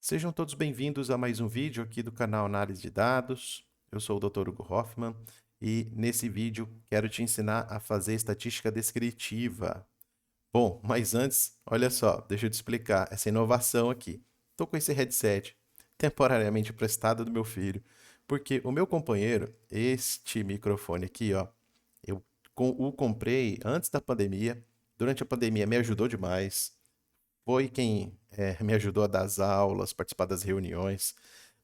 Sejam todos bem-vindos a mais um vídeo aqui do canal Análise de Dados. Eu sou o Dr. Hugo Hoffman e nesse vídeo quero te ensinar a fazer estatística descritiva. Bom, mas antes, olha só, deixa eu te explicar essa inovação aqui. Estou com esse headset temporariamente emprestado do meu filho, porque o meu companheiro, este microfone aqui, ó, eu o comprei antes da pandemia. Durante a pandemia me ajudou demais. Foi quem me ajudou a dar as aulas, participar das reuniões,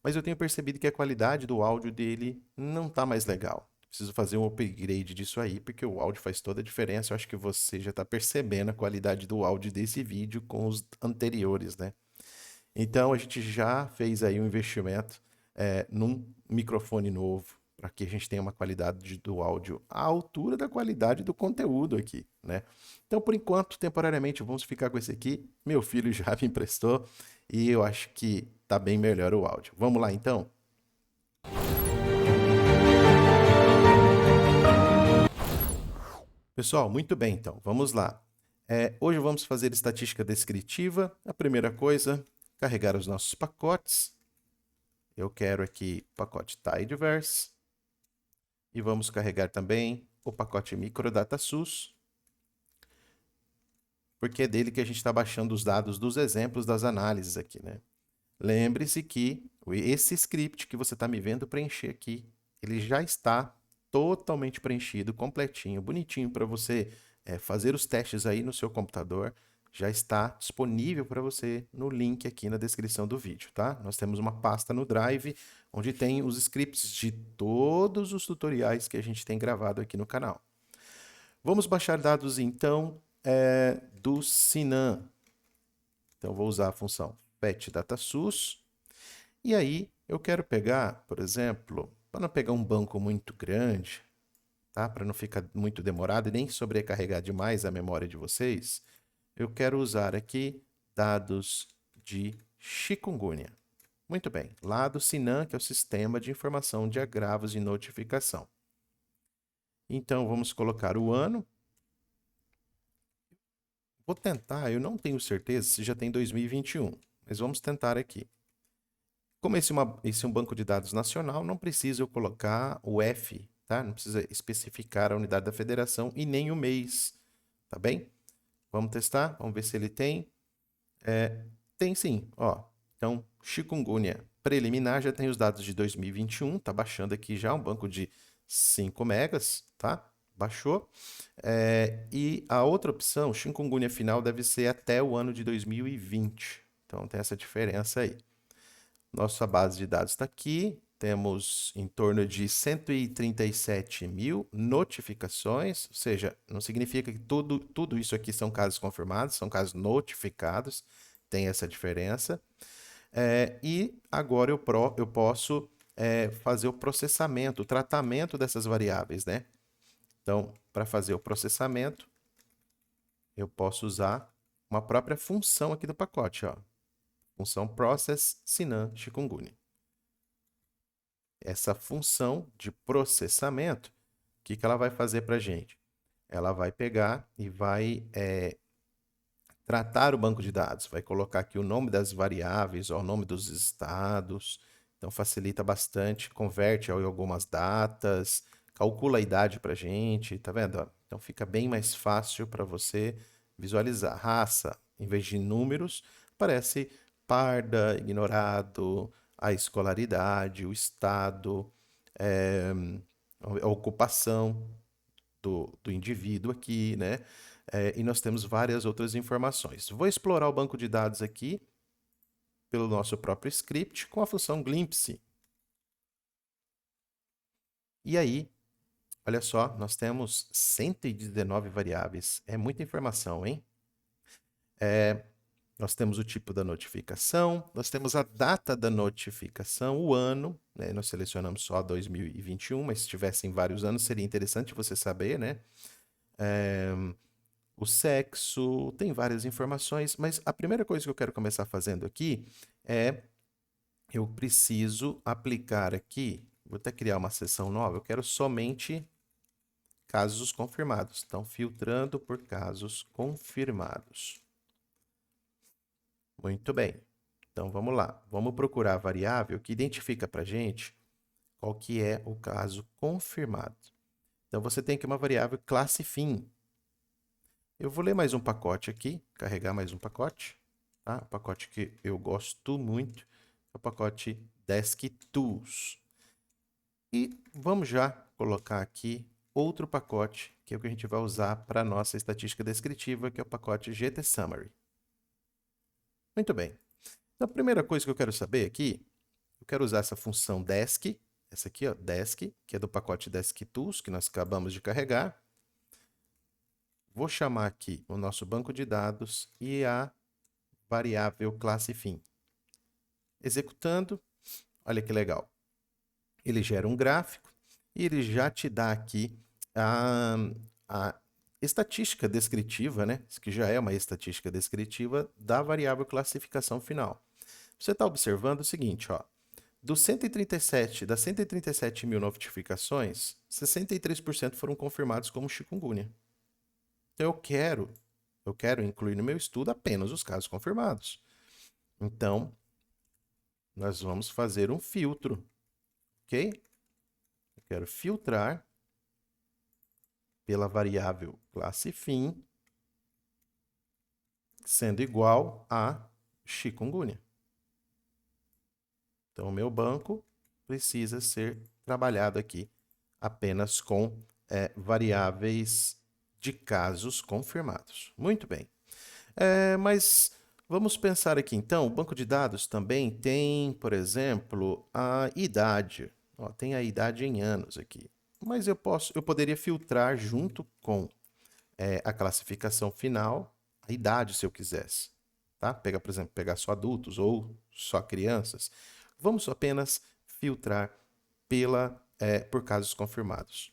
mas eu tenho percebido que a qualidade do áudio dele não tá mais legal. Preciso fazer um upgrade disso aí, porque o áudio faz toda a diferença. Eu acho que você já está percebendo a qualidade do áudio desse vídeo com os anteriores, né? Então a gente já fez aí um investimento num microfone novo, para que a gente tenha uma qualidade do áudio à altura da qualidade do conteúdo aqui, né? Então, por enquanto, temporariamente, vamos ficar com esse aqui. Meu filho já me emprestou e eu acho que tá bem melhor o áudio. Vamos lá, então? Pessoal, muito bem, então, vamos lá. Hoje vamos fazer estatística descritiva. A primeira coisa, carregar os nossos pacotes. Eu quero aqui o pacote Tidyverse. E vamos carregar também o pacote MicrodataSus, porque é dele que a gente está baixando os dados dos exemplos das análises aqui, né? Lembre-se que esse script que você está me vendo preencher aqui, ele já está totalmente preenchido, completinho, bonitinho para você fazer os testes aí no seu computador. Já está disponível para você no link aqui na descrição do vídeo, tá? Nós temos uma pasta no Drive onde tem os scripts de todos os tutoriais que a gente tem gravado aqui no canal. Vamos baixar dados então do Sinan. Então vou usar a função fetch_dataSus. E aí eu quero pegar, por exemplo, para não pegar um banco muito grande, tá? Para não ficar muito demorado e nem sobrecarregar demais a memória de vocês, eu quero usar aqui dados de chikungunya. Muito bem, lá do Sinan, que é o Sistema de Informação de Agravos e Notificação. Então vamos colocar o ano. Vou tentar, eu não tenho certeza se já tem 2021, mas vamos tentar aqui. Como esse é um banco de dados nacional, não precisa eu colocar o F, tá? Não precisa especificar a unidade da federação e nem o mês, tá bem? Vamos testar, vamos ver se ele tem. Tem sim, ó. Então, chikungunya preliminar já tem os dados de 2021, tá baixando aqui já um banco de 5 megas, tá? Baixou. E a outra opção, chikungunya final, deve ser até o ano de 2020. Então, tem essa diferença aí. Nossa base de dados está aqui. Temos em torno de 137 mil notificações, ou seja, não significa que tudo isso aqui são casos confirmados, são casos notificados, tem essa diferença. E agora eu posso fazer o processamento, o tratamento dessas variáveis, né? Então, para fazer o processamento, eu posso usar uma própria função aqui do pacote, ó. Função process sinan chikungunya. Essa função de processamento, o que ela vai fazer para a gente? Ela vai pegar e vai tratar o banco de dados, vai colocar aqui o nome das variáveis, ó, o nome dos estados, então facilita bastante, converte em algumas datas, calcula a idade para a gente, tá vendo? Ó? Então fica bem mais fácil para você visualizar. Raça, em vez de números, aparece parda, ignorado, a escolaridade, o estado, é, a ocupação do indivíduo aqui, né? E nós temos várias outras informações. Vou explorar o banco de dados aqui pelo nosso próprio script com a função glimpse. E aí, olha só, nós temos 119 variáveis. É muita informação, hein? Nós temos o tipo da notificação, nós temos a data da notificação, o ano, né? Nós selecionamos só 2021, mas se tivessem vários anos, seria interessante você saber, né? O sexo, tem várias informações, mas a primeira coisa que eu quero começar fazendo aqui é eu preciso aplicar aqui, vou até criar uma seção nova, eu quero somente casos confirmados. Então, filtrando por casos confirmados. Muito bem. Então, vamos lá. Vamos procurar a variável que identifica para a gente qual que é o caso confirmado. Então, você tem aqui uma variável classe fim. Eu vou ler mais um pacote aqui, carregar mais um pacote. Tá? Um pacote que eu gosto muito, é o pacote DeskTools. E vamos já colocar aqui outro pacote, que é o que a gente vai usar para a nossa estatística descritiva, que é o pacote GTSummary. Muito bem. Então, a primeira coisa que eu quero saber aqui, eu quero usar essa função desk, essa aqui, ó, desk, que é do pacote DeskTools, que nós acabamos de carregar. Vou chamar aqui o nosso banco de dados e a variável classe fim. Executando, olha que legal. Ele gera um gráfico e ele já te dá aqui a estatística descritiva, né? Isso que já é uma estatística descritiva da variável classificação final. Você está observando o seguinte, ó. Das 137 mil notificações, 63% foram confirmados como chikungunya. Então eu quero incluir no meu estudo apenas os casos confirmados. Então, nós vamos fazer um filtro, ok? Eu quero filtrar pela variável classe fim, sendo igual a chikungunya. Então, o meu banco precisa ser trabalhado aqui apenas com variáveis de casos confirmados. Muito bem. Mas vamos pensar aqui, então, o banco de dados também tem, por exemplo, a idade. Ó, tem a idade em anos aqui. Mas eu poderia filtrar junto com a classificação final, a idade, se eu quisesse. Tá? Pegar, por exemplo, pegar só adultos ou só crianças. Vamos apenas filtrar por casos confirmados.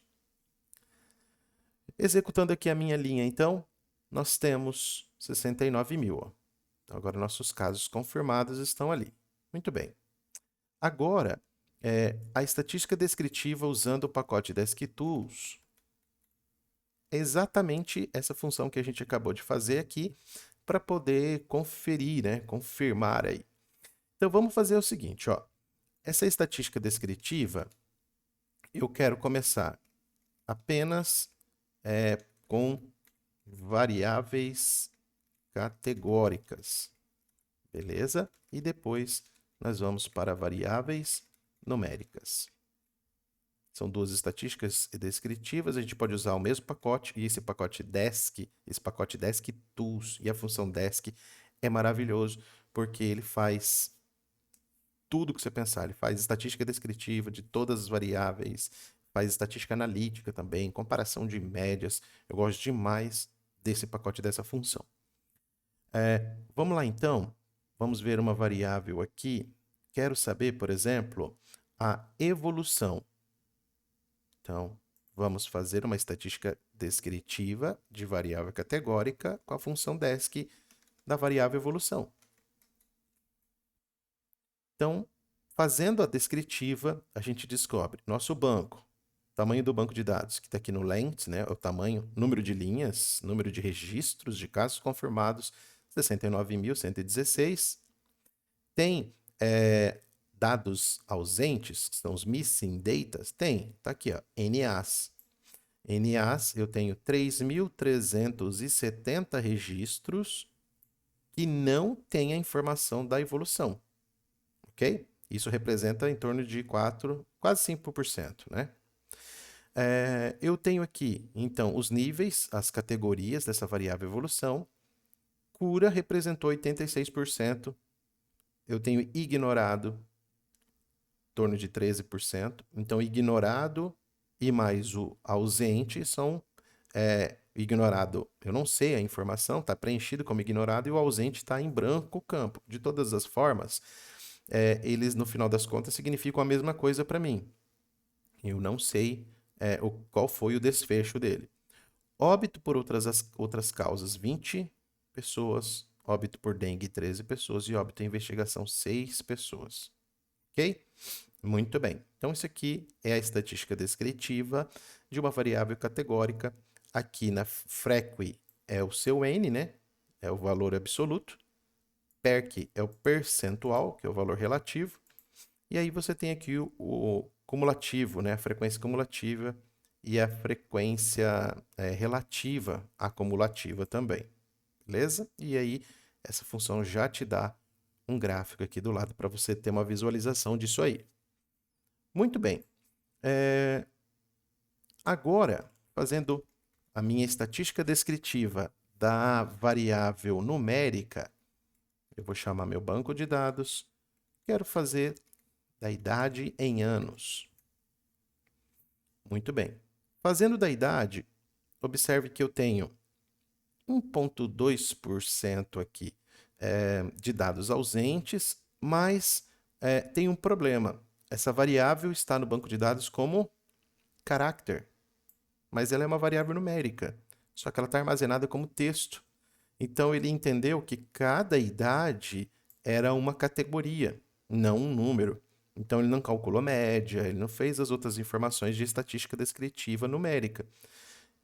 Executando aqui a minha linha, então, nós temos 69 mil. Ó. Então, agora nossos casos confirmados estão ali. Muito bem. Agora, a estatística descritiva usando o pacote DeskTools é exatamente essa função que a gente acabou de fazer aqui para poder conferir, né? Confirmar aí. Então, vamos fazer o seguinte, ó. Essa estatística descritiva, eu quero começar apenas com variáveis categóricas, beleza? E depois nós vamos para variáveis numéricas. São duas estatísticas descritivas, a gente pode usar o mesmo pacote, e esse pacote DeskTools e a função desk é maravilhoso, porque ele faz tudo que você pensar. Ele faz estatística descritiva de todas as variáveis, faz estatística analítica também, comparação de médias. Eu gosto demais desse pacote, dessa função. Vamos lá, então. Vamos ver uma variável aqui. Quero saber, por exemplo, a evolução. Então, vamos fazer uma estatística descritiva de variável categórica com a função desk da variável evolução. Então, fazendo a descritiva, a gente descobre nosso banco, tamanho do banco de dados, que está aqui no length, né, o tamanho, número de linhas, número de registros de casos confirmados, 69.116. Tem dados ausentes, que são os missing data? Tem, está aqui, ó, NAs. NAs, eu tenho 3.370 registros que não têm a informação da evolução, ok? Isso representa em torno de quase 5%, né? Eu tenho aqui, então, os níveis, as categorias dessa variável evolução. Cura representou 86%. Eu tenho ignorado, em torno de 13%. Então, ignorado e mais o ausente são ignorado. Eu não sei a informação, está preenchido como ignorado e o ausente está em branco o campo. De todas as formas, eles, no final das contas, significam a mesma coisa para mim. Eu não sei qual foi o desfecho dele. Óbito por outras causas, 20 pessoas. Óbito por dengue, 13 pessoas. E óbito em investigação, 6 pessoas. Ok? Muito bem. Então, isso aqui é a estatística descritiva de uma variável categórica. Aqui na freq é o seu N, né? É o valor absoluto. PERC é o percentual, que é o valor relativo. E aí você tem aqui o cumulativo, né? A frequência cumulativa e a frequência relativa acumulativa também, beleza? E aí essa função já te dá um gráfico aqui do lado para você ter uma visualização disso aí. Muito bem. Agora, fazendo a minha estatística descritiva da variável numérica, eu vou chamar meu banco de dados, quero fazer da idade em anos. Muito bem. Fazendo da idade, observe que eu tenho 1,2% aqui de dados ausentes, mas tem um problema. Essa variável está no banco de dados como caráter, mas ela é uma variável numérica, só que ela está armazenada como texto. Então ele entendeu que cada idade era uma categoria, não um número. Então ele não calculou média, ele não fez as outras informações de estatística descritiva numérica.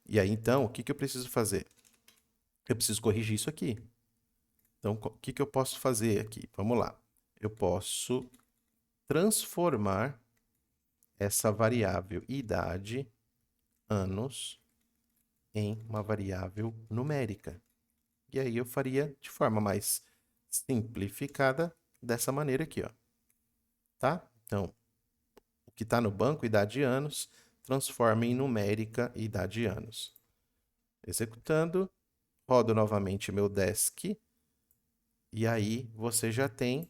E aí então, o que eu preciso fazer? Eu preciso corrigir isso aqui. Então, o que eu posso fazer aqui? Vamos lá. Eu posso transformar essa variável idade, anos, em uma variável numérica. E aí eu faria de forma mais simplificada dessa maneira aqui, ó. Tá? Então, o que está no banco, idade anos, transforma em numérica idade anos. Executando, rodo novamente meu desk, e aí você já tem,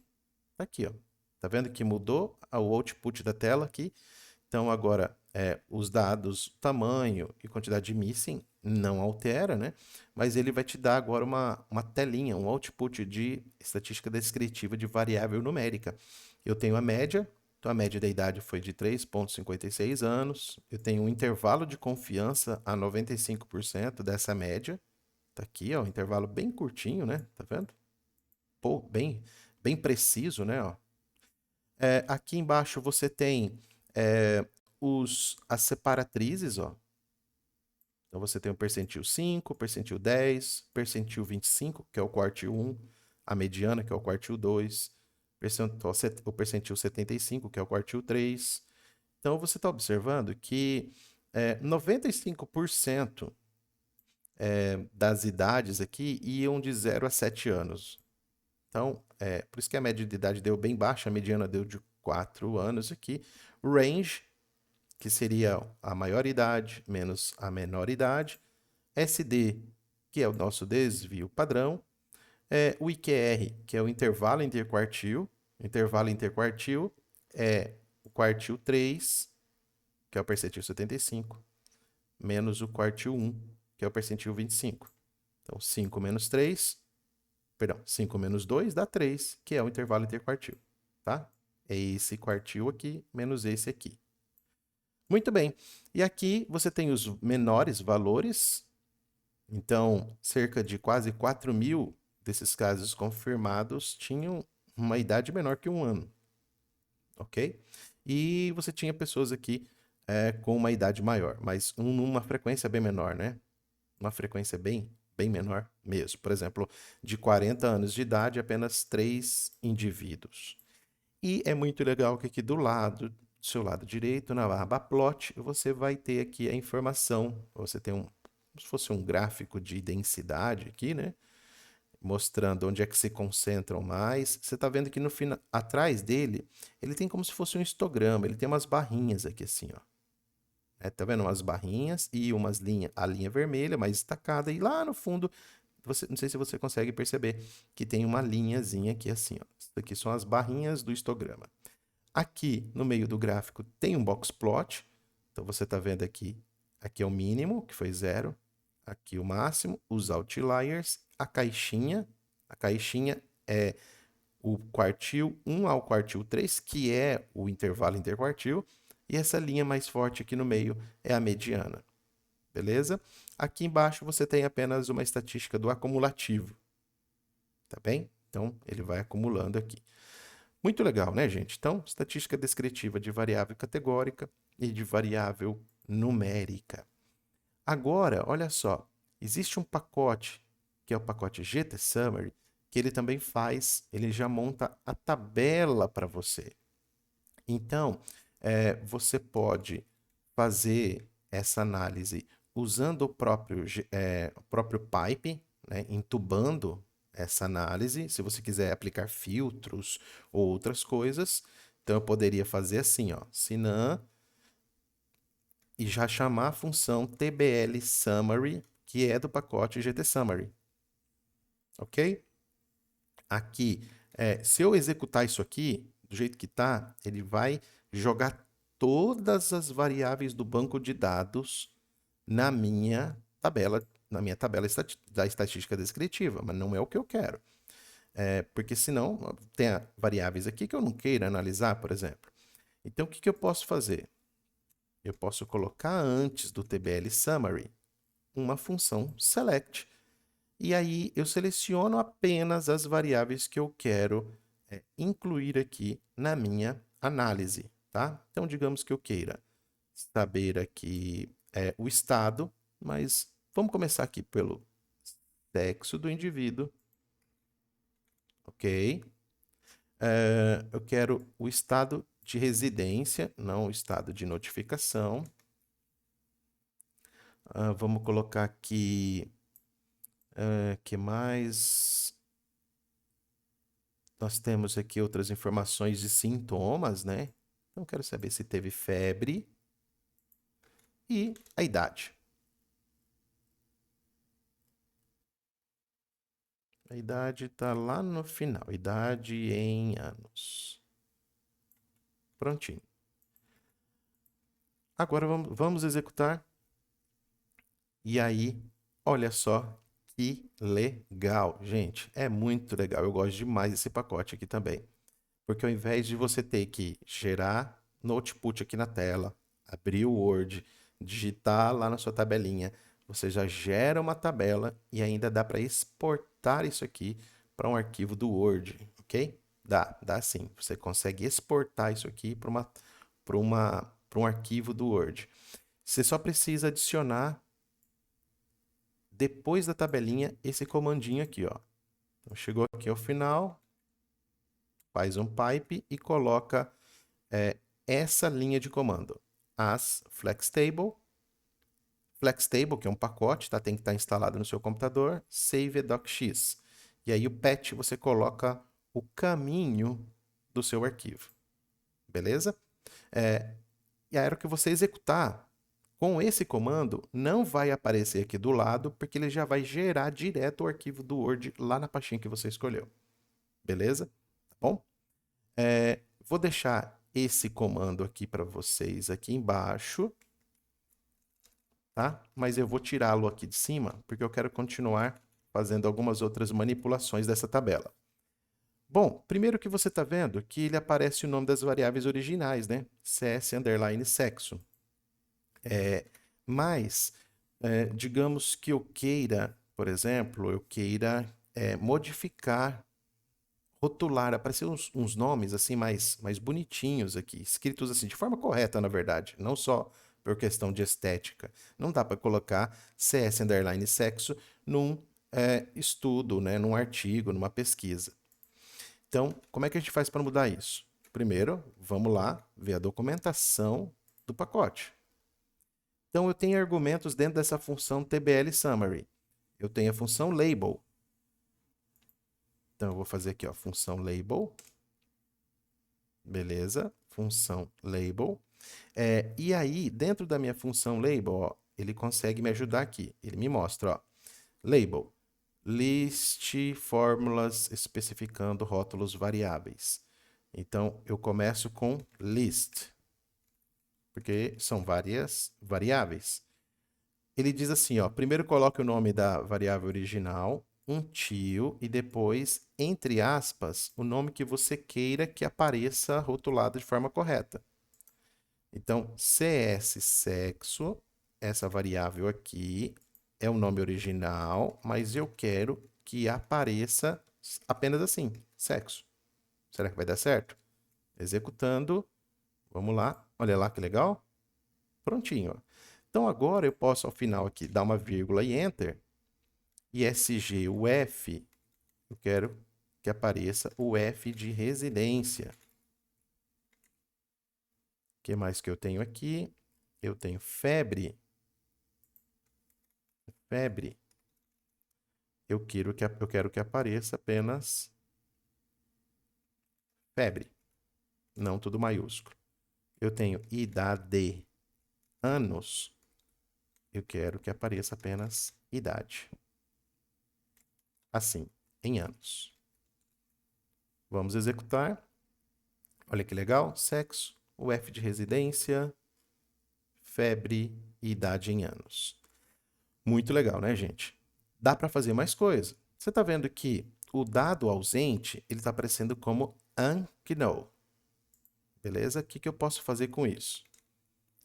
tá aqui, ó. Tá vendo que mudou o output da tela aqui? Então, agora, os dados, tamanho e quantidade de missing não altera, né? Mas ele vai te dar agora uma telinha, um output de estatística descritiva de variável numérica. Eu tenho a média, então a média da idade foi de 3,56 anos. Eu tenho um intervalo de confiança a 95% dessa média. Tá aqui, ó, um intervalo bem curtinho, né? Tá vendo? Pô, bem preciso, né? Ó. Aqui embaixo você tem as separatrizes, ó. Então você tem o percentil 5, percentil 10, percentil 25, que é o quartil 1, a mediana, que é o quartil 2, o percentil 75, que é o quartil 3. Então você está observando que 95% das idades aqui iam de 0 a 7 anos. Então, por isso que a média de idade deu bem baixa, a mediana deu de 4 anos aqui. Range, que seria a maior idade menos a menor idade. SD, que é o nosso desvio padrão. O IQR, que é o intervalo interquartil. Intervalo interquartil é o quartil 3, que é o percentil 75, menos o quartil 1, que é o percentil 25. Então, 5 menos 3, perdão, 5 menos 2 dá 3, que é o intervalo interquartil, tá? É esse quartil aqui menos esse aqui. Muito bem. E aqui você tem os menores valores. Então, cerca de quase 4.000 desses casos confirmados tinham uma idade menor que 1 ano, ok? E você tinha pessoas aqui com uma idade maior, mas numa frequência bem menor, né? Uma frequência bem menor mesmo. Por exemplo, de 40 anos de idade, apenas 3 indivíduos. E é muito legal que aqui do lado, do seu lado direito, na aba plot, você vai ter aqui a informação. Você tem como se fosse um gráfico de densidade aqui, né? Mostrando onde é que se concentram mais. Você está vendo que no final, atrás dele, ele tem como se fosse um histograma. Ele tem umas barrinhas aqui assim, ó. Tá vendo? Umas barrinhas e umas linhas, a linha vermelha mais destacada. E lá no fundo, não sei se você consegue perceber que tem uma linhazinha aqui assim, ó. Isso aqui são as barrinhas do histograma. Aqui no meio do gráfico tem um box plot. Então você está vendo aqui é o mínimo, que foi 0. Aqui o máximo, os outliers, a caixinha. A caixinha é o quartil 1 ao quartil 3, que é o intervalo interquartil. E essa linha mais forte aqui no meio é a mediana. Beleza? Aqui embaixo você tem apenas uma estatística do acumulativo. Tá bem? Então, ele vai acumulando aqui. Muito legal, né, gente? Então, estatística descritiva de variável categórica e de variável numérica. Agora, olha só, existe um pacote, que é o pacote GT Summary, que ele também faz, ele já monta a tabela para você. Então, você pode fazer essa análise usando o próprio Pipe, né, entubando essa análise, se você quiser aplicar filtros ou outras coisas. Então, eu poderia fazer assim, ó, Sinan, e já chamar a função TBL Summary, que é do pacote GT Summary, ok? Aqui, se eu executar isso aqui, do jeito que está, ele vai jogar todas as variáveis do banco de dados na minha tabela da estatística descritiva, mas não é o que eu quero. Porque senão tem variáveis aqui que eu não queira analisar, por exemplo. Então, o que eu posso fazer? Eu posso colocar antes do TBL Summary uma função select. E aí eu seleciono apenas as variáveis que eu quero incluir aqui na minha análise, tá? Então, digamos que eu queira saber aqui o estado, mas vamos começar aqui pelo sexo do indivíduo, ok? Eu quero o estado de residência, não o estado de notificação. Vamos colocar aqui, que mais? Nós temos aqui outras informações de sintomas, né? Então, quero saber se teve febre e a idade. A idade está lá no final. Idade em anos. Prontinho. Agora vamos executar. E aí, olha só que legal, gente. É muito legal. Eu gosto demais desse pacote aqui também. Porque ao invés de você ter que gerar no output aqui na tela, abrir o Word, digitar lá na sua tabelinha, você já gera uma tabela e ainda dá para exportar isso aqui para um arquivo do Word, ok? Dá sim. Você consegue exportar isso aqui para um arquivo do Word. Você só precisa adicionar depois da tabelinha esse comandinho aqui, ó. Então, chegou aqui ao final, faz um pipe e coloca essa linha de comando. As flextable, que é um pacote, tá? Tem que estar instalado no seu computador, save docx. E aí o patch você coloca o caminho do seu arquivo, beleza? E a hora que você executar, com esse comando, não vai aparecer aqui do lado, porque ele já vai gerar direto o arquivo do Word lá na pastinha que você escolheu. Beleza? Tá bom? Vou deixar esse comando aqui para vocês aqui embaixo, tá? Mas eu vou tirá-lo aqui de cima, porque eu quero continuar fazendo algumas outras manipulações dessa tabela. Bom, primeiro que você está vendo que ele aparece o nome das variáveis originais, né? CS underline sexo. Mas, digamos que eu queira, por exemplo, eu queira modificar, rotular, aparecer uns nomes assim mais bonitinhos aqui, escritos assim de forma correta, na verdade, não só por questão de estética. Não dá para colocar CS underline sexo num estudo, né, num artigo, numa pesquisa. Então, como é que a gente faz para mudar isso? Primeiro, vamos lá ver a documentação do pacote. Então, eu tenho argumentos dentro dessa função TBL Summary. Eu tenho a função label. Então, eu vou fazer aqui, ó, função label. Beleza? Função label. E aí, dentro da minha função label, ó, ele consegue me ajudar aqui. Ele me mostra, ó, label, list fórmulas especificando rótulos variáveis. Então, eu começo com list, porque são várias variáveis. Ele diz assim, ó, primeiro coloque o nome da variável original, um tio, e depois, entre aspas, o nome que você queira que apareça rotulado de forma correta. Então, CS sexo, essa variável aqui, é o nome original, mas eu quero que apareça apenas assim, sexo. Será que vai dar certo? Executando, vamos lá, olha lá que legal. Prontinho, ó. Então agora eu posso ao final aqui dar uma vírgula e enter, e SG, o F, Eu quero que apareça o F de residência. O que mais que eu tenho aqui? Eu tenho febre. Febre. Eu quero que apareça apenas febre, não tudo maiúsculo. Eu tenho idade, anos. Eu quero que apareça apenas idade. Assim, em anos. Vamos executar. Olha que legal. Sexo, o F de residência, febre e idade em anos. Muito legal, né, gente? Dá para fazer mais coisa. Você está vendo que o dado ausente, ele está aparecendo como unknown. Beleza? O que eu posso fazer com isso?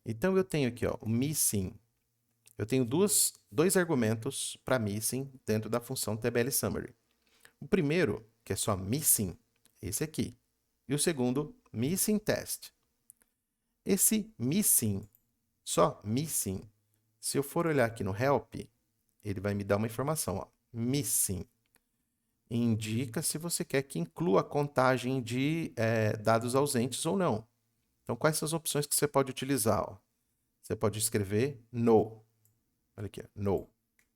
Então, eu tenho aqui, ó, o missing. Eu tenho dois argumentos para missing dentro da função tbl_summary. O primeiro, que é só missing, esse aqui. E o segundo, missing test. Esse missing, só missing, se eu for olhar aqui no help, ele vai me dar uma informação, ó, missing. Indica se você quer que inclua a contagem de dados ausentes ou não. Então, quais são as opções que você pode utilizar? Ó? Você pode escrever no. Olha aqui, no.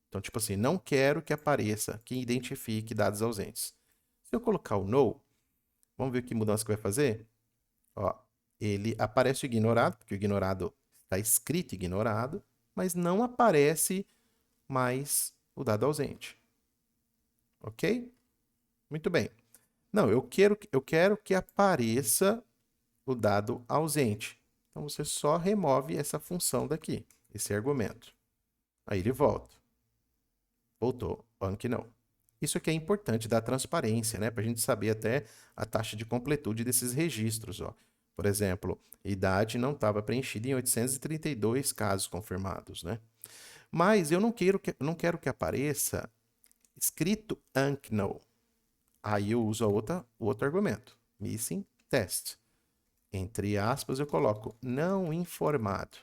Então, tipo assim, não quero que apareça, que identifique dados ausentes. Se eu colocar o no, vamos ver que mudança que vai fazer? Ó, ele aparece o ignorado, porque o ignorado está escrito ignorado, mas não aparece mais o dado ausente. Ok? Muito bem. Não, eu quero que apareça o dado ausente. Então, você só remove essa função daqui, esse argumento. Aí ele volta. Voltou, unknown. Isso aqui é importante da transparência, né? Para a gente saber até a taxa de completude desses registros. Ó. Por exemplo, idade não estava preenchida em 832 casos confirmados, né? Mas eu não quero que apareça escrito unknown. Aí eu uso o outro argumento, missing test. Entre aspas, eu coloco não informado.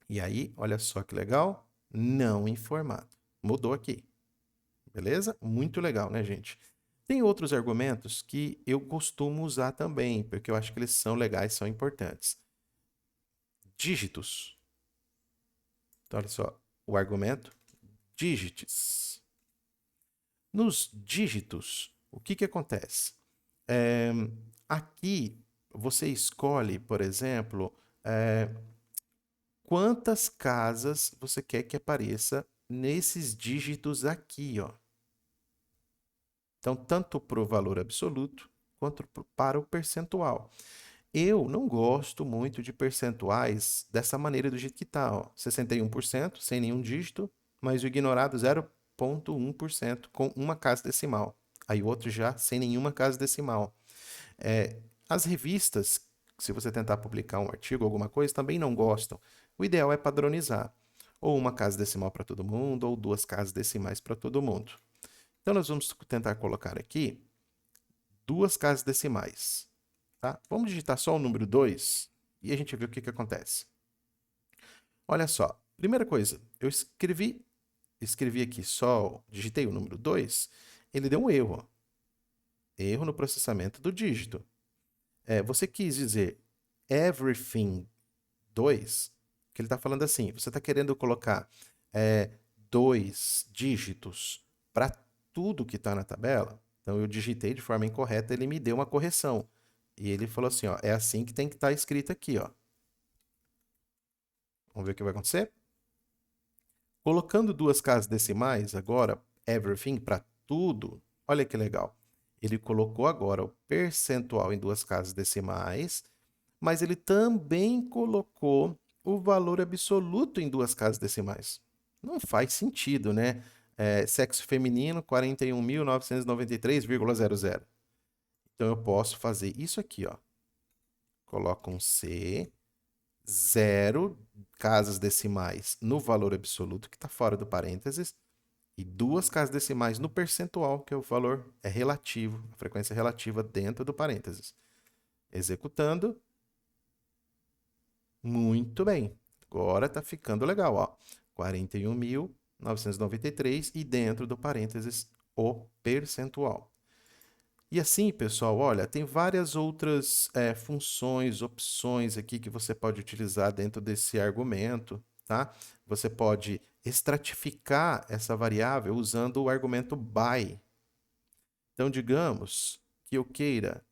E aí, olha só que legal, não informado. Mudou aqui. Beleza? Muito legal, né, gente? Tem outros argumentos que eu costumo usar também, porque eu acho que eles são legais, são importantes. Dígitos. Então, olha só, o argumento digits. Nos dígitos, o que acontece? Aqui, você escolhe, por exemplo, quantas casas você quer que apareça nesses dígitos aqui, ó. Então, tanto para o valor absoluto quanto para o percentual. Eu não gosto muito de percentuais dessa maneira do jeito que está, ó. 61% sem nenhum dígito, mas o ignorado 0,1% com uma casa decimal. Aí o outro já sem nenhuma casa decimal. As revistas, se você tentar publicar um artigo, alguma coisa, também não gostam. O ideal é padronizar. Ou uma casa decimal para todo mundo, ou duas casas decimais para todo mundo. Então, nós vamos tentar colocar aqui duas casas decimais. Tá? Vamos digitar só o número 2 e a gente vê o que acontece. Olha só, primeira coisa, eu escrevi aqui só, digitei o número 2, ele deu um erro. Ó. Erro no processamento do dígito. Você quis dizer everything 2, que ele está falando assim, você está querendo colocar dois dígitos para tudo que está na tabela? Então, eu digitei de forma incorreta, ele me deu uma correção. E ele falou assim, ó, é assim que tem que estar escrito aqui, ó. Vamos ver o que vai acontecer? Colocando duas casas decimais, agora, everything para tudo, olha que legal. Ele colocou agora o percentual em duas casas decimais, mas ele também colocou o valor absoluto em duas casas decimais. Não faz sentido, né? Sexo feminino, 41.993,00. Então, eu posso fazer isso aqui, ó. Coloco um C, 0 casas decimais no valor absoluto, que está fora do parênteses, e duas casas decimais no percentual, que é o valor relativo, a frequência relativa dentro do parênteses. Executando. Muito bem. Agora está ficando legal, ó. 41.000 993 e dentro do parênteses o percentual. E assim, pessoal, olha, tem várias outras funções, opções aqui que você pode utilizar dentro desse argumento, tá? Você pode estratificar essa variável usando o argumento by. Então, digamos que eu queira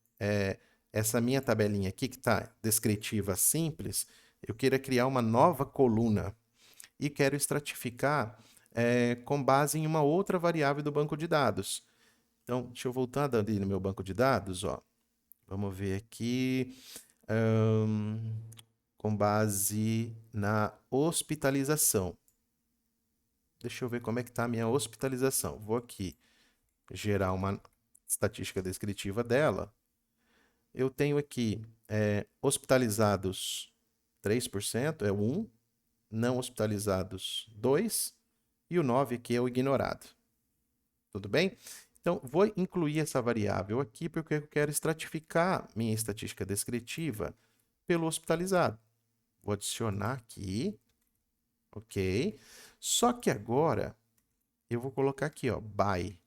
essa minha tabelinha aqui, que está descritiva simples, eu queira criar uma nova coluna e quero estratificar com base em uma outra variável do banco de dados. Então, deixa eu voltar ali no meu banco de dados, ó. Vamos ver aqui. Com base na hospitalização. Deixa eu ver como é que está a minha hospitalização. Vou aqui gerar uma estatística descritiva dela. Eu tenho aqui hospitalizados 3%, é o 1. Não hospitalizados 2. E o 9 aqui é o ignorado. Tudo bem? Então, vou incluir essa variável aqui porque eu quero estratificar minha estatística descritiva pelo hospitalizado. Vou adicionar aqui, ok? Só que agora eu vou colocar aqui, ó, by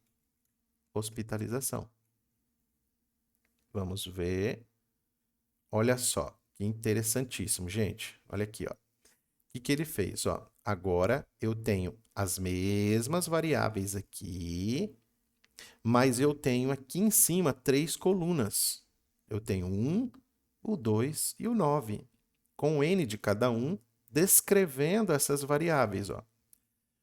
hospitalização. Vamos ver. Olha só, que interessantíssimo, gente. Olha aqui, ó. O que ele fez? Ó, agora eu tenho as mesmas variáveis aqui, mas eu tenho aqui em cima 3 colunas. Eu tenho 1, o 2 e o 9, com o n de cada um, descrevendo essas variáveis. Ó.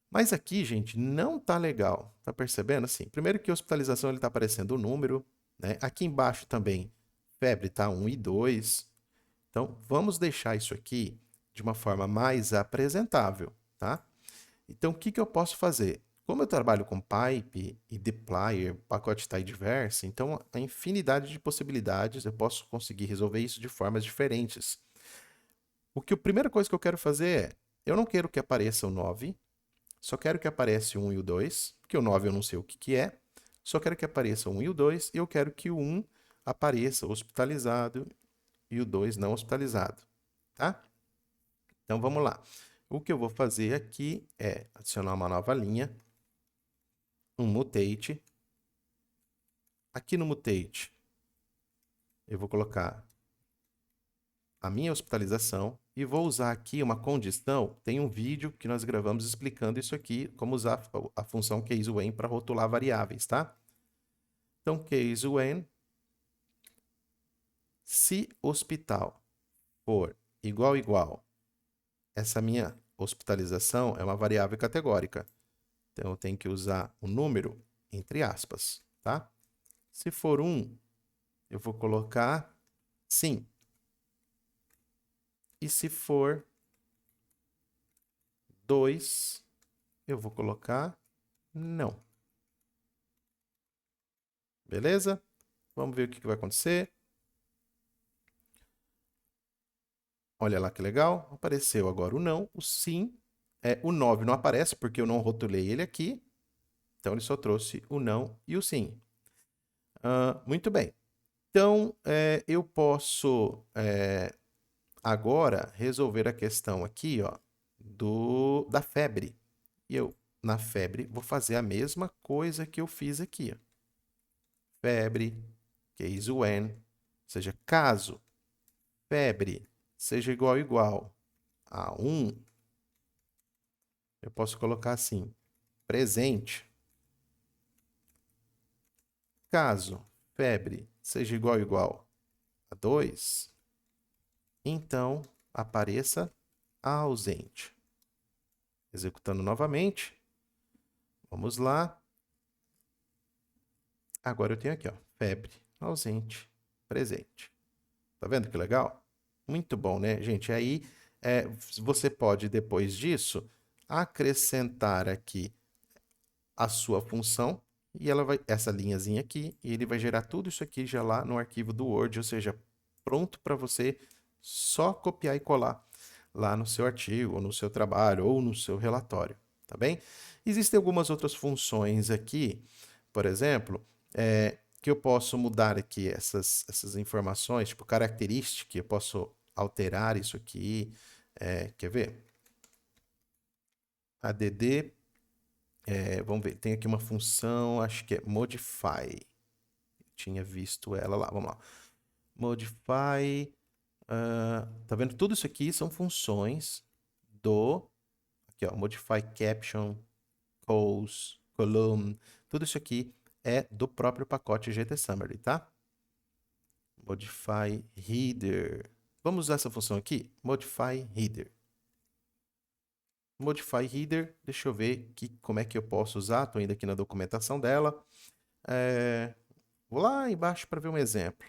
Mas aqui, gente, não tá legal. Tá percebendo? Assim, primeiro que a hospitalização está aparecendo o número, né? Aqui embaixo também, febre tá 1 e 2. Então, vamos deixar isso aqui de uma forma mais apresentável, tá? Então, o que eu posso fazer? Como eu trabalho com pipe e dplyr, pacote tidyverse, então a infinidade de possibilidades, eu posso conseguir resolver isso de formas diferentes. A primeira coisa que eu quero fazer eu não quero que apareça o 9, só quero que apareça o 1 e o 2, porque o 9 eu não sei o que é, só quero que apareça o 1 e o 2, e eu quero que o 1 apareça hospitalizado e o 2 não hospitalizado, tá? Então, vamos lá. O que eu vou fazer aqui é adicionar uma nova linha, um mutate. Aqui no mutate, eu vou colocar a minha hospitalização e vou usar aqui uma condição. Tem um vídeo que nós gravamos explicando isso aqui, como usar a função case_when para rotular variáveis, tá? Então, case_when, se hospital for igual, essa minha hospitalização é uma variável categórica. Então, eu tenho que usar o número entre aspas, tá? Se for 1, eu vou colocar sim. E se for 2, eu vou colocar não. Beleza? Vamos ver o que vai acontecer. Olha lá que legal. Apareceu agora o não, o sim. O 9 não aparece porque eu não rotulei ele aqui. Então, ele só trouxe o não e o sim. Muito bem. Então, eu posso agora resolver a questão aqui, ó, da febre. E eu, na febre, vou fazer a mesma coisa que eu fiz aqui. Ó. Febre, case_when, ou seja, caso febre seja igual a 1, eu posso colocar assim, presente. Caso febre seja igual a 2, então apareça ausente. Executando novamente. Vamos lá. Agora eu tenho aqui, ó, febre, ausente, presente. Tá vendo que legal? Muito bom, né, gente? Aí você pode, depois disso, acrescentar aqui a sua função e ela vai, essa linhazinha aqui, e ele vai gerar tudo isso aqui já lá no arquivo do Word, ou seja, pronto para você só copiar e colar lá no seu artigo, ou no seu trabalho, ou no seu relatório, tá bem? Existem algumas outras funções aqui, por exemplo, que eu posso mudar aqui essas informações, tipo característica, eu posso alterar isso aqui, quer ver? add Vamos ver, tem aqui uma função, acho que é modify. Tinha visto ela lá, vamos lá. Modify, tá vendo? Tudo isso aqui são funções aqui ó, modify caption, calls, column, tudo isso aqui é do próprio pacote GTSummary, tá? Modify header. Vamos usar essa função aqui, modify header. Modify header, deixa eu ver como é que eu posso usar, estou indo aqui na documentação dela. Vou lá embaixo para ver um exemplo.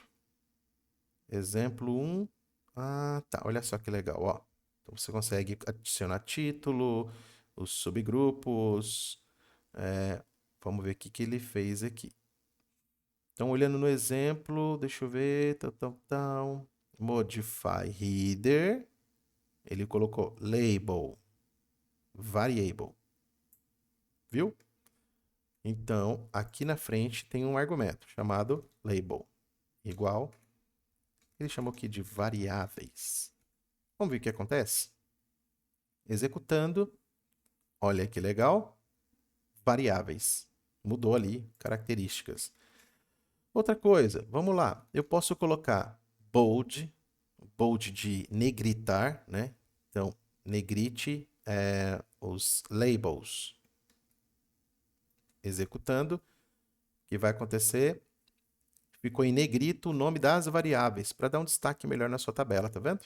Exemplo 1. Ah, tá, olha só que legal, ó. Então você consegue adicionar título, os subgrupos. Vamos ver o que ele fez aqui. Então, olhando no exemplo, deixa eu ver, tal. Modify header. Ele colocou label, variable. Viu? Então, aqui na frente tem um argumento chamado label, igual. Ele chamou aqui de variáveis. Vamos ver o que acontece? Executando, olha que legal, variáveis. Mudou ali características. Outra coisa, vamos lá. Eu posso colocar bold de negritar, né? Então, negrite os labels. Executando, o que vai acontecer? Ficou em negrito o nome das variáveis, para dar um destaque melhor na sua tabela, tá vendo? O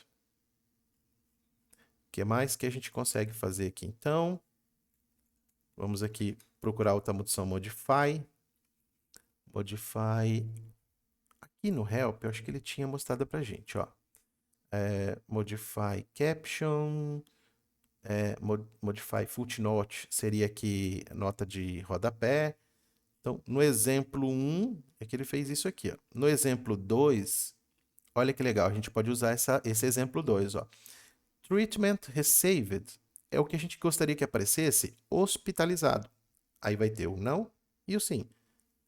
que mais que a gente consegue fazer aqui, então? Vamos aqui procurar outra função modify. Modify. Aqui no help, eu acho que ele tinha mostrado pra gente, ó. Modify caption. Modify footnote seria aqui nota de rodapé. Então, no exemplo 1, é que ele fez isso aqui, ó. No exemplo 2, olha que legal, a gente pode usar esse exemplo 2, ó. Treatment received é o que a gente gostaria que aparecesse hospitalizado. Aí vai ter o não e o sim.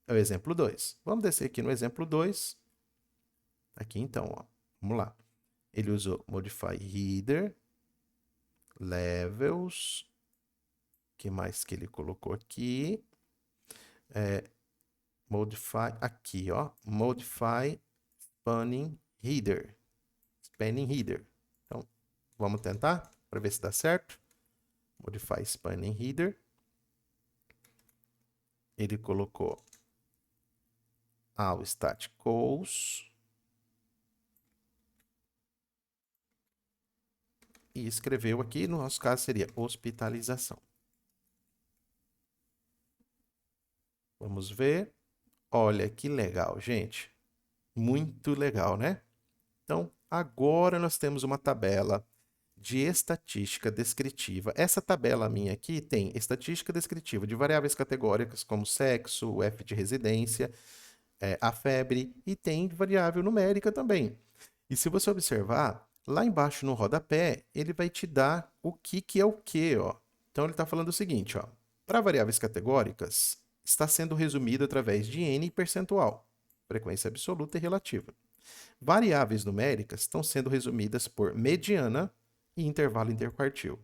É o exemplo 2. Vamos descer aqui no exemplo 2. Aqui então, ó. Vamos lá. Ele usou modify header, levels. O que mais que ele colocou aqui? Modify, aqui, ó. Modify spanning header. Spanning header. Então, vamos tentar para ver se dá certo. Modify spanning header. Ele colocou o static calls e escreveu aqui, no nosso caso seria hospitalização. Vamos ver. Olha que legal, gente. Muito legal, né? Então, agora nós temos uma tabela de estatística descritiva. Essa tabela minha aqui tem estatística descritiva de variáveis categóricas como sexo, o F de residência, a febre e tem variável numérica também. E se você observar, lá embaixo no rodapé, ele vai te dar o que é o que, ó. Então ele está falando o seguinte, ó. Para variáveis categóricas, está sendo resumido através de N percentual, frequência absoluta e relativa. Variáveis numéricas estão sendo resumidas por mediana e intervalo interquartil.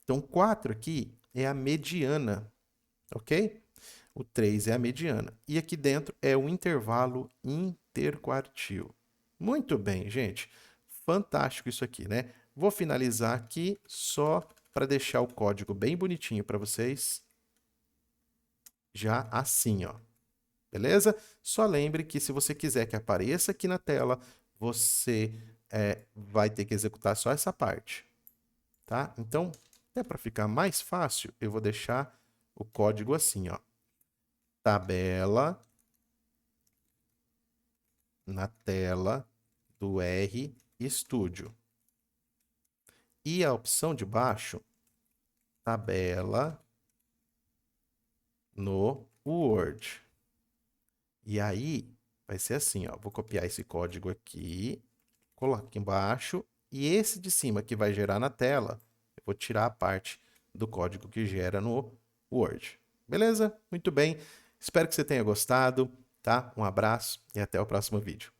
Então, 4 aqui é a mediana, ok? O 3 é a mediana. E aqui dentro é o intervalo interquartil. Muito bem, gente. Fantástico isso aqui, né? Vou finalizar aqui só para deixar o código bem bonitinho para vocês. Já assim, ó. Beleza? Só lembre que se você quiser que apareça aqui na tela, você vai ter que executar só essa parte, tá? Então, até para ficar mais fácil, eu vou deixar o código assim, ó. Tabela na tela do RStudio. E a opção de baixo, tabela no Word. E aí, vai ser assim, ó. Vou copiar esse código aqui, coloco aqui embaixo, e esse de cima que vai gerar na tela, eu vou tirar a parte do código que gera no Word. Beleza? Muito bem. Espero que você tenha gostado, tá? Um abraço e até o próximo vídeo.